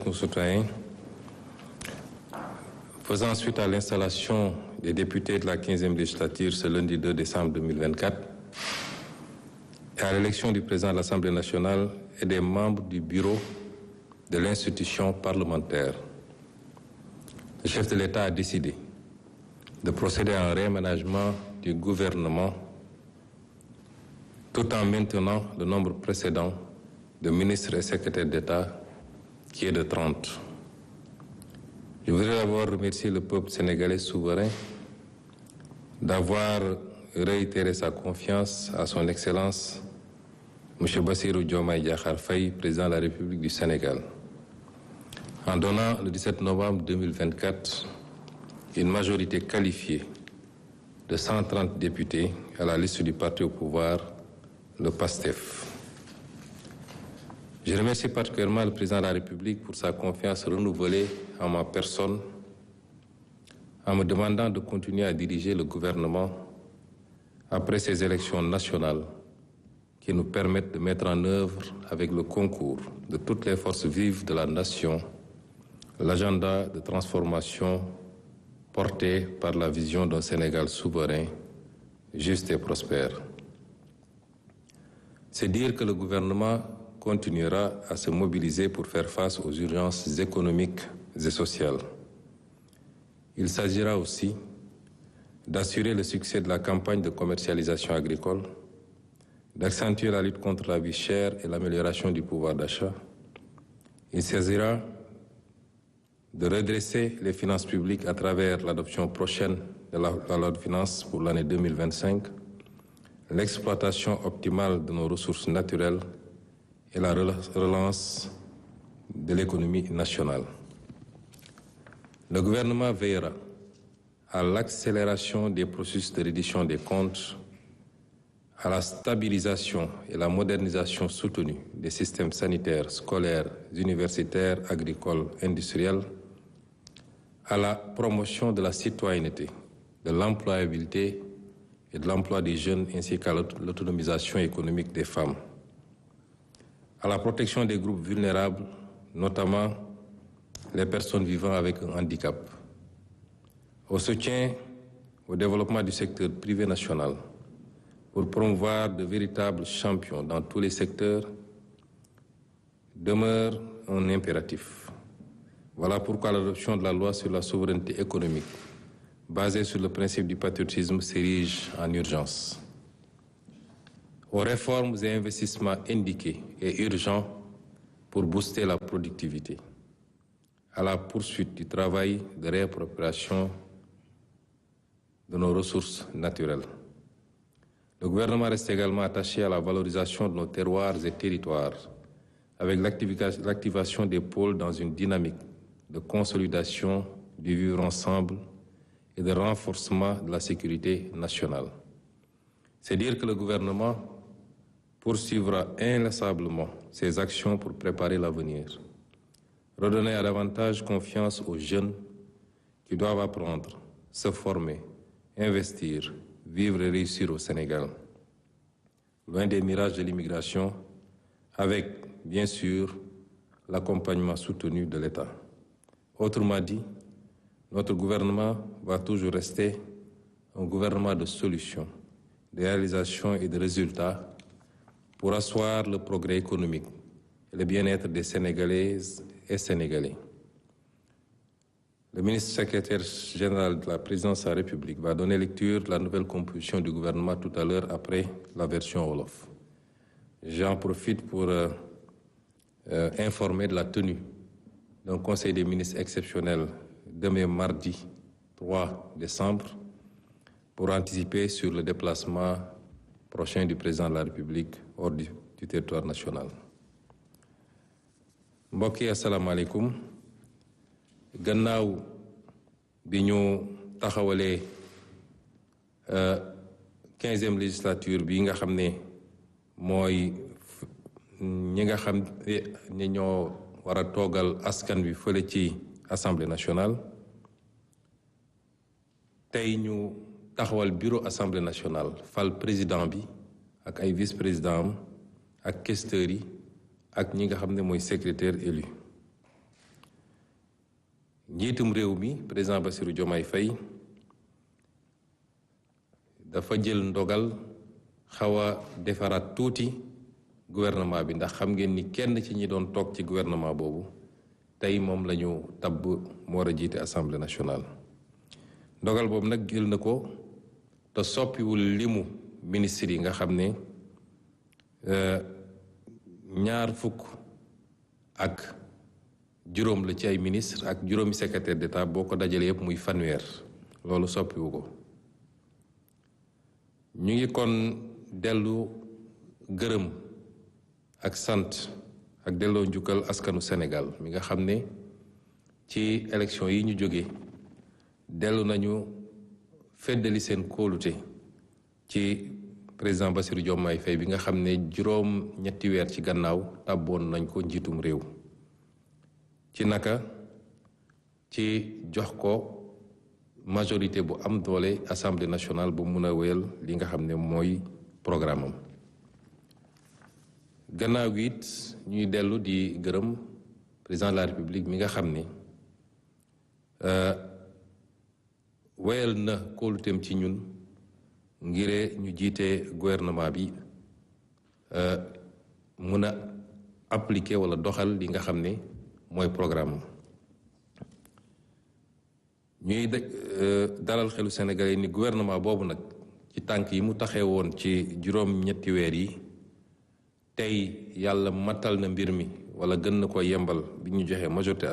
concitoyens, faisant suite à l'installation des députés de la 15e législature ce lundi 2 décembre 2024 et à l'élection du président de l'Assemblée nationale et des membres du bureau de l'institution parlementaire, le chef de l'État a décidé de procéder à un réaménagement du gouvernement tout en maintenant le nombre précédent de ministres et secrétaires d'État qui est de 30. Je voudrais d'abord remercier le peuple sénégalais souverain d'avoir réitéré sa confiance à son Excellence M. Bassirou Diomaye Diakhar Faye, président de la République du Sénégal, en donnant le 17 novembre 2024 une majorité qualifiée de 130 députés à la liste du parti au pouvoir, le PASTEF. Je remercie particulièrement le président de la République pour sa confiance renouvelée en ma personne, en me demandant de continuer à diriger le gouvernement après ces élections nationales qui nous permettent de mettre en œuvre, avec le concours de toutes les forces vives de la nation, l'agenda de transformation porté par la vision d'un Sénégal souverain, juste et prospère. C'est dire que le gouvernement continuera à se mobiliser pour faire face aux urgences économiques et sociales. Il s'agira aussi d'assurer le succès de la campagne de commercialisation agricole, d'accentuer la lutte contre la vie chère et l'amélioration du pouvoir d'achat. Il s'agira de redresser les finances publiques à travers l'adoption prochaine de la loi de finances pour l'année 2025, l'exploitation optimale de nos ressources naturelles et la relance de l'économie nationale. Le gouvernement veillera à l'accélération des processus de reddition des comptes, à la stabilisation et la modernisation soutenue des systèmes sanitaires, scolaires, universitaires, agricoles, industriels, à la promotion de la citoyenneté, de l'employabilité et de l'emploi des jeunes ainsi qu'à l'autonomisation économique des femmes, à la protection des groupes vulnérables, notamment les personnes vivant avec un handicap, au soutien au développement du secteur privé national pour promouvoir de véritables champions dans tous les secteurs demeure un impératif. Voilà pourquoi l'adoption de la loi sur la souveraineté économique, basée sur le principe du patriotisme, s'érige en urgence. Aux réformes et investissements indiqués et urgents pour booster la productivité, à la poursuite du travail de réappropriation de nos ressources naturelles. Le gouvernement reste également attaché à la valorisation de nos terroirs et territoires, avec l'activation des pôles dans une dynamique de consolidation du vivre ensemble et de renforcement de la sécurité nationale. C'est dire que le gouvernement poursuivra inlassablement ses actions pour préparer l'avenir, redonner à davantage confiance aux jeunes qui doivent apprendre, se former, investir, vivre et réussir au Sénégal, loin des mirages de l'immigration, avec, bien sûr, l'accompagnement soutenu de l'État. Autrement dit, notre gouvernement va toujours rester un gouvernement de solutions, de réalisations et de résultats pour asseoir le progrès économique et le bien-être des Sénégalaises et Sénégalais. Le ministre secrétaire général de la présidence de la République va donner lecture de la nouvelle composition du gouvernement tout à l'heure après la version Wolof. J'en profite pour informer de la tenue d'un conseil des ministres exceptionnel demain mardi 3 décembre pour anticiper sur le déplacement prochain du président de la République hors du territoire national. Mbokk yi asalaamaaleykum. Gannaaw bi ñu taxawalee 15e législature bi nga xam ne mooy ñi nga xam ne ñoo war a toogal askan wi fële ci assemblée nationale tey ñu taxawal bureau assemblée nationale fal président bi ak ay vice-président am ak questeurs yi ak ñi nga xam ne mooy secrétaire élu. njiitum réew mi président Bassirou Diomaye Faye dafa jël ndogal xaw a defaraat tuuti gouvernement bi ndax xam ngeen ni kenn ci ñi doon toog ci gouvernement boobu tey moom la ñu tabb mu war a jiite assemblée nationale. ndogal boobu nag jël na ko te soppiwul limu ministre yi nga xam ne 20 la ci ay ministre ak juróomi secrétaire d'État boo ko dajalee yëpp muy fanweer loolu soppiwu ko. ñu ngi kon dellu gërëm ak sant ak delloo njukkal askanu Sénégal mi nga xam ne ci élection yi ñu jóge dellu nañu feddali seen kóolute ci président Bassirou Diomaye Faye bi nga xam ne juróom-ñetti weer ci gannaaw tàbboon nañ ko njiitum réew ci naka ci jox ko majorité bu am doole assemblée nationale bu mun a wéyal li nga xam ne mooy programme am. gannaaw gi it ñuy dellu di gërëm président de la république mi nga xam ne wéyal na kóoluteem ci ñun ngir ñu jiite gouvernement bi mun a appliquer wala doxal li nga xam ne mooy programme am. ñuy dalal xelu Sénégalais ni gouvernement boobu nag ci tànk yi mu taxee woon ci juróom-ñetti weer yi tey yàlla matal na mbir mi wala gën na ko yembal bi ñu joxee majorité